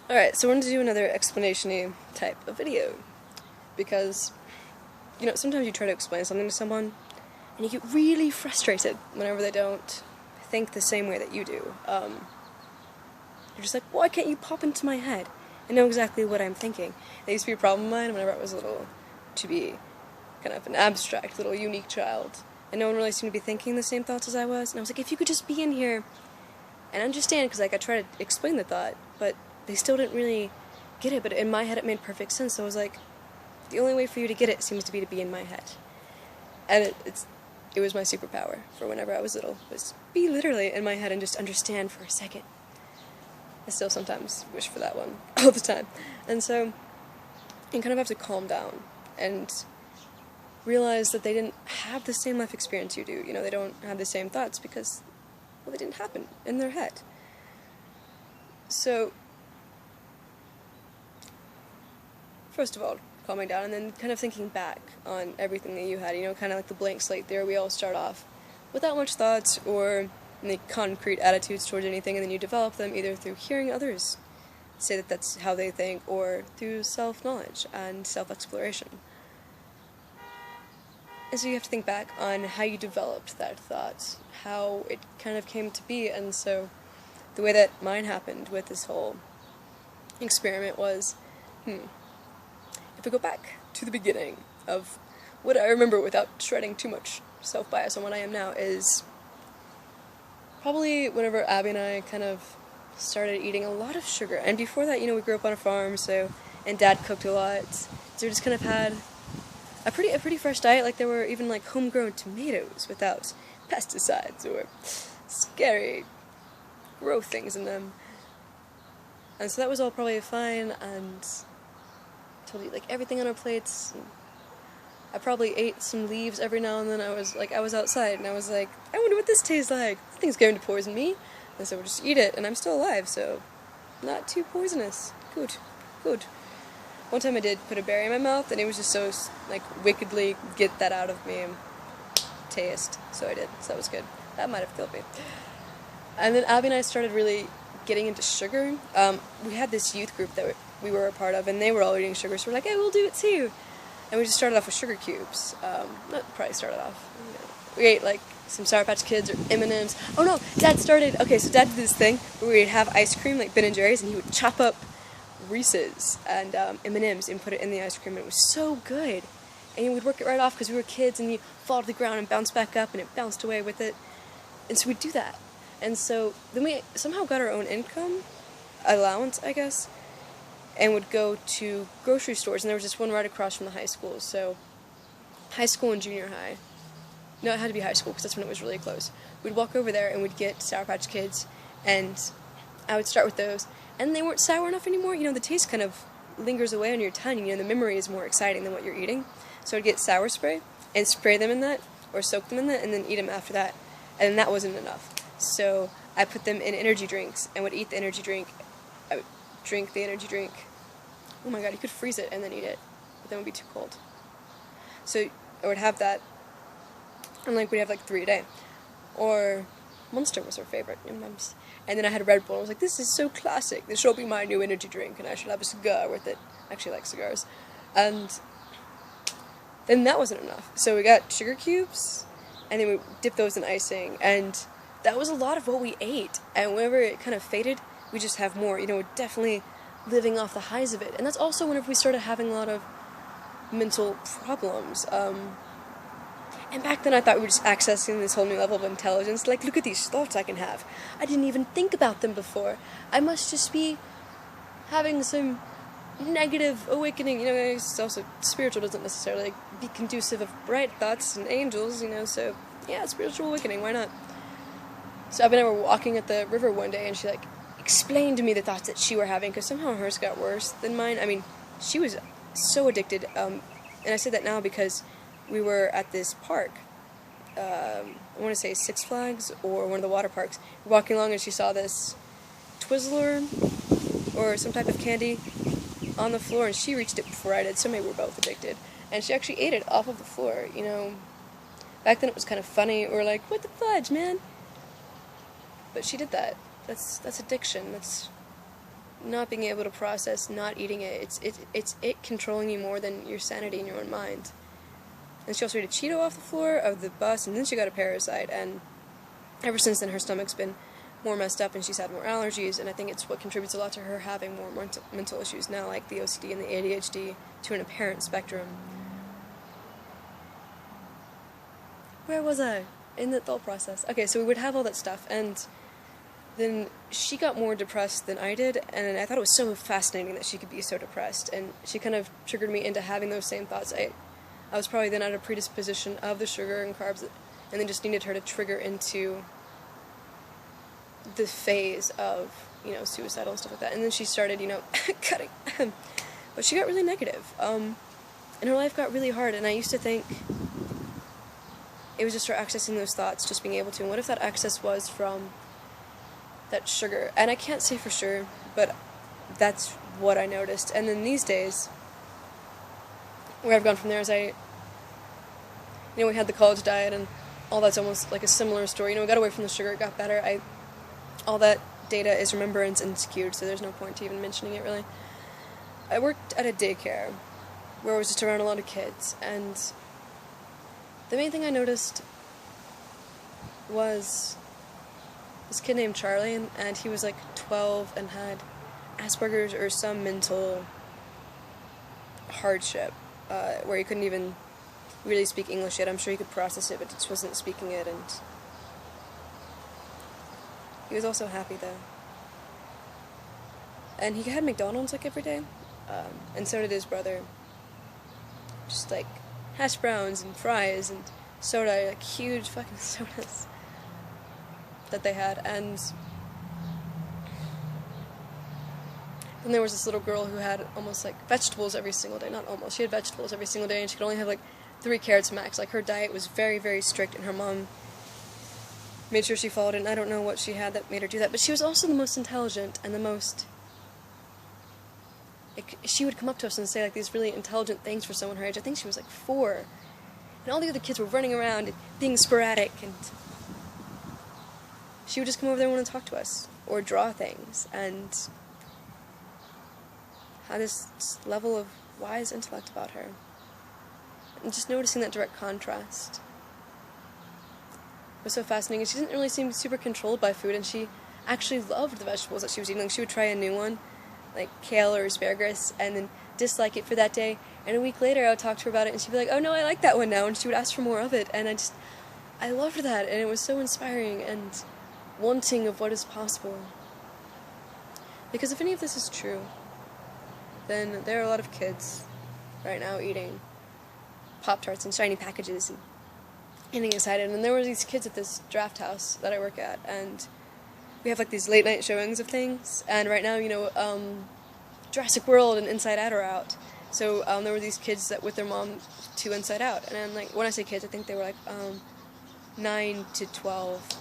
Alright, so I wanted to do another explanation-y type of video, because, sometimes you try to explain something to someone, and you get really frustrated whenever they don't think the same way that you do. You're just like, why can't you pop into my head and know exactly what I'm thinking? That used to be a problem of mine whenever I was little, to be kind of an abstract, little unique child, and no one really seemed to be thinking the same thoughts as I was, and I was like, if you could just be in here and understand, because I tried to explain the thought, but they still didn't really get it, but in my head it made perfect sense, so I was like, the only way for you to get it seems to be in my head. And it was my superpower for whenever I was little, was be literally in my head and just understand for a second. I still sometimes wish for that one, all the time. And so, you kind of have to calm down, and realize that they didn't have the same life experience you do, they don't have the same thoughts, because, well, they didn't happen in their head. So, first of all, calming down, and then kind of thinking back on everything that you had, kind of like the blank slate there. We all start off without much thoughts or any concrete attitudes towards anything, and then you develop them either through hearing others say that that's how they think, or through self-knowledge and self-exploration. And so you have to think back on how you developed that thought, how it kind of came to be, and so the way that mine happened with this whole experiment was, if we go back to the beginning of what I remember without shredding too much self-bias on what I am now, is probably whenever Abby and I kind of started eating a lot of sugar. And before that, we grew up on a farm, and Dad cooked a lot, so we just kind of had a pretty fresh diet. Like, there were even like homegrown tomatoes without pesticides or scary growth things in them. And so that was all probably fine, and totally like everything on our plates. I probably ate some leaves every now and then. I was outside, and I was like, I wonder what this tastes like. This thing's going to poison me. And so we'll just eat it, and I'm still alive, so not too poisonous. Good. One time I did put a berry in my mouth, and it was just so, wickedly get that out of me and taste. So I did, so that was good. That might have killed me. And then Abby and I started really getting into sugar. We had this youth group that we were a part of, and they were all eating sugar, so we're like, hey, we'll do it too. And we just started off with sugar cubes. We ate, some Sour Patch Kids or M&M's. Oh no, Dad did this thing where we'd have ice cream, like Ben & Jerry's, and he would chop up Reese's and M&M's and put it in the ice cream, and it was so good. And he would work it right off, because we were kids, and he'd fall to the ground and bounce back up, and it bounced away with it. And so we'd do that. And so then we somehow got our own income, allowance, I guess, and would go to grocery stores, and there was this one right across from the high school, so high school and junior high. No, it had to be high school, because that's when it was really close. We'd walk over there, and we'd get Sour Patch Kids, and I would start with those, and they weren't sour enough anymore. The taste kind of lingers away on your tongue, the memory is more exciting than what you're eating. So I'd get sour spray, and spray them in that, or soak them in that, and then eat them after that, and that wasn't enough. So I put them in energy drinks, and would eat the energy drink. I would drink the energy drink. Oh my god, you could freeze it and then eat it, but then it would be too cold. So I would have that, and we'd have 3 a day. Or Monster was our favorite, M&M's. And then I had a Red Bull, and I was like, this is so classic. This shall be my new energy drink, and I should have a cigar with it. I actually like cigars. And then that wasn't enough. So we got sugar cubes, and then we dipped those in icing, and that was a lot of what we ate. And whenever it kind of faded, we just have more. We're definitely living off the highs of it. And that's also whenever we started having a lot of mental problems. And back then I thought we were just accessing this whole new level of intelligence. Look at these thoughts I can have. I didn't even think about them before. I must just be having some negative awakening. It's also spiritual doesn't necessarily be conducive of bright thoughts and angels, so yeah, spiritual awakening, why not? So Abby and I were walking at the river one day, and she explained to me the thoughts that she were having, because somehow hers got worse than mine. I mean, she was so addicted, and I say that now because we were at this park, I want to say Six Flags, or one of the water parks, walking along, and she saw this Twizzler, or some type of candy, on the floor, and she reached it before I did, so maybe we're both addicted, and she actually ate it off of the floor. Back then it was kind of funny, or what the fudge, man? But she did that. That's addiction. not being able to process not eating it. It's it controlling you more than your sanity in your own mind. And she also ate a Cheeto off the floor of the bus, and then she got a parasite, and ever since then her stomach's been more messed up, and she's had more allergies, and I think it's what contributes a lot to her having more mental issues now, like the OCD and the ADHD, to an apparent spectrum. Where was I? In the thought process. Okay, so we would have all that stuff, and then she got more depressed than I did, and I thought it was so fascinating that she could be so depressed, and she kind of triggered me into having those same thoughts. I was probably then at a predisposition of the sugar and carbs, and then just needed her to trigger into the phase of, suicidal and stuff like that. And then she started, cutting. But she got really negative. And her life got really hard, and I used to think it was just her accessing those thoughts, just being able to. And what if that access was from that sugar? And I can't say for sure, but that's what I noticed. And then these days, where I've gone from there is we had the college diet, and all that's almost like a similar story. We got away from the sugar, it got better. All that data is remembrance and skewed, so there's no point to even mentioning it, really. I worked at a daycare where I was just around a lot of kids, and the main thing I noticed was this kid named Charlie, and he was like 12 and had Asperger's or some mental hardship, where he couldn't even really speak English yet. I'm sure he could process it, but just wasn't speaking it, and he was also happy, though. And he had McDonald's, like, every day, and so did his brother. Just, like, hash browns and fries and soda, like, huge fucking sodas that they had. And then there was this little girl who had almost, like, vegetables every single day. Not almost, she had vegetables every single day, and she could only have, like, 3 carrots max. Like, her diet was very, very strict, and her mom made sure she followed it, and I don't know what she had that made her do that, but she was also the most intelligent and the most, she would come up to us and say, like, these really intelligent things for someone her age. I think she was, like, 4, and all the other kids were running around and being sporadic, and she would just come over there and want to talk to us, or draw things, and had this level of wise intellect about her, and just noticing that direct contrast was so fascinating. She didn't really seem super controlled by food, and she actually loved the vegetables that she was eating. Like, she would try a new one, like kale or asparagus, and then dislike it for that day, and a week later I would talk to her about it, and she'd be like, oh no, I like that one now, and she would ask for more of it, and I loved that, and it was so inspiring and wanting of what is possible. Because if any of this is true, then there are a lot of kids right now eating Pop-Tarts in shiny packages and getting excited. And there were these kids at this draft house that I work at, and we have like these late night showings of things, and right now, Jurassic World and Inside Out are out, so there were these kids that with their mom to Inside Out, and I'm like, when I say kids, I think they were like 9 to 12,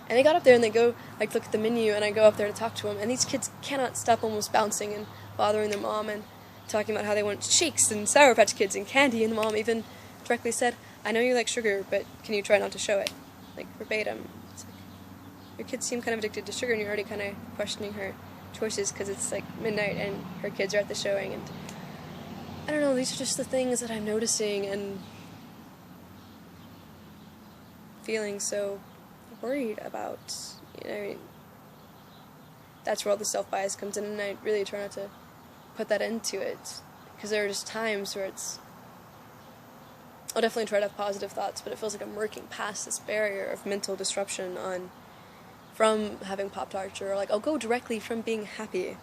and they got up there and they go like look at the menu, and I go up there to talk to them, and these kids cannot stop almost bouncing and bothering their mom and talking about how they want shakes and Sour Patch Kids and candy, and the mom even directly said, I know you like sugar, but can you try not to show it? Like, verbatim. It's like, your kids seem kind of addicted to sugar, and you're already kind of questioning her choices because it's like midnight and her kids are at the showing, and I don't know, these are just the things that I'm noticing and feeling so worried about. That's where all the self-bias comes in, and I really try not to put that into it, because there are just times where I'll definitely try to have positive thoughts, but it feels like I'm working past this barrier of mental disruption from having Pop-Tarts, or like I'll go directly from being happy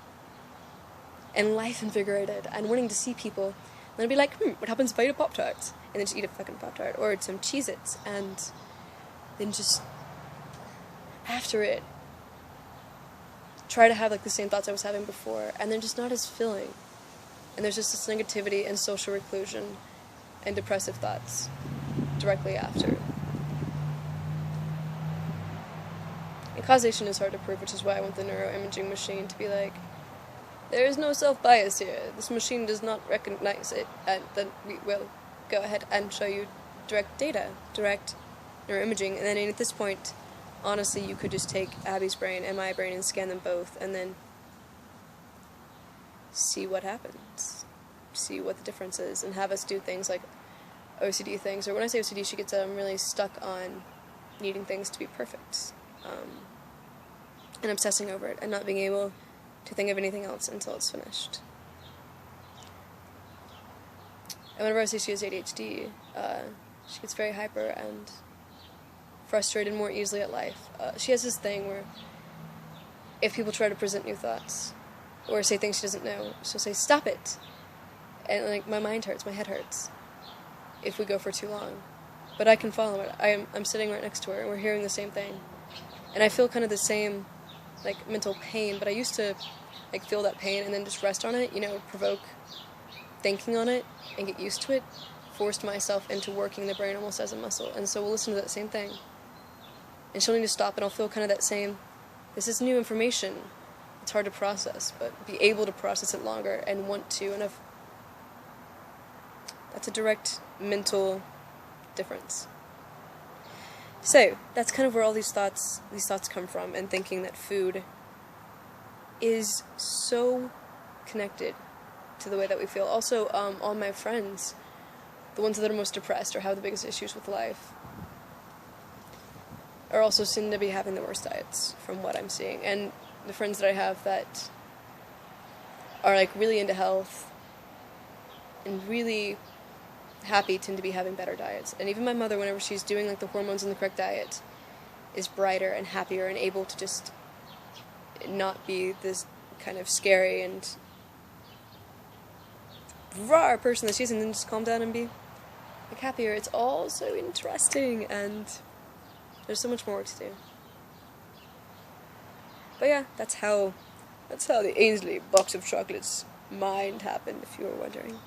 and life invigorated and wanting to see people, and then I'll be like, what happens if I eat a Pop-Tart? And then just eat a fucking Pop-Tart, or some Cheez-Its, and then just after it try to have like the same thoughts I was having before, and they're just not as filling, and there's just this negativity and social reclusion and depressive thoughts directly after. And causation is hard to prove, which is why I want the neuroimaging machine to be like, there is no self-bias here, this machine does not recognize it, and then we will go ahead and show you direct data, direct neuroimaging, and then at this point honestly, you could just take Abby's brain and my brain and scan them both, and then see what happens, see what the difference is, and have us do things like OCD things. Or when I say OCD, she gets really stuck on needing things to be perfect, and obsessing over it, and not being able to think of anything else until it's finished. And whenever I say she has ADHD, she gets very hyper and frustrated more easily at life. She has this thing where if people try to present new thoughts or say things she doesn't know, she'll say, "Stop it!" And like, my mind hurts, my head hurts if we go for too long. But I can follow it. I'm sitting right next to her and we're hearing the same thing. And I feel kind of the same like mental pain, but I used to like feel that pain and then just rest on it, provoke thinking on it and get used to it, forced myself into working the brain almost as a muscle. And so we'll listen to that same thing. And she'll need to stop, and I'll feel kind of that same, this is new information. It's hard to process, but be able to process it longer and want to. And that's a direct mental difference. So that's kind of where all these thoughts come from, and thinking that food is so connected to the way that we feel. Also, all my friends, the ones that are most depressed or have the biggest issues with life, are also soon to be having the worst diets, from what I'm seeing. And the friends that I have that are like really into health and really happy tend to be having better diets. And even my mother, whenever she's doing like the hormones and the correct diet, is brighter and happier and able to just not be this kind of scary and raw person that she is, and then just calm down and be like happier. It's all so interesting, and there's so much more work to do. But yeah, that's how the Ainsley box of chocolates mind happened, if you were wondering.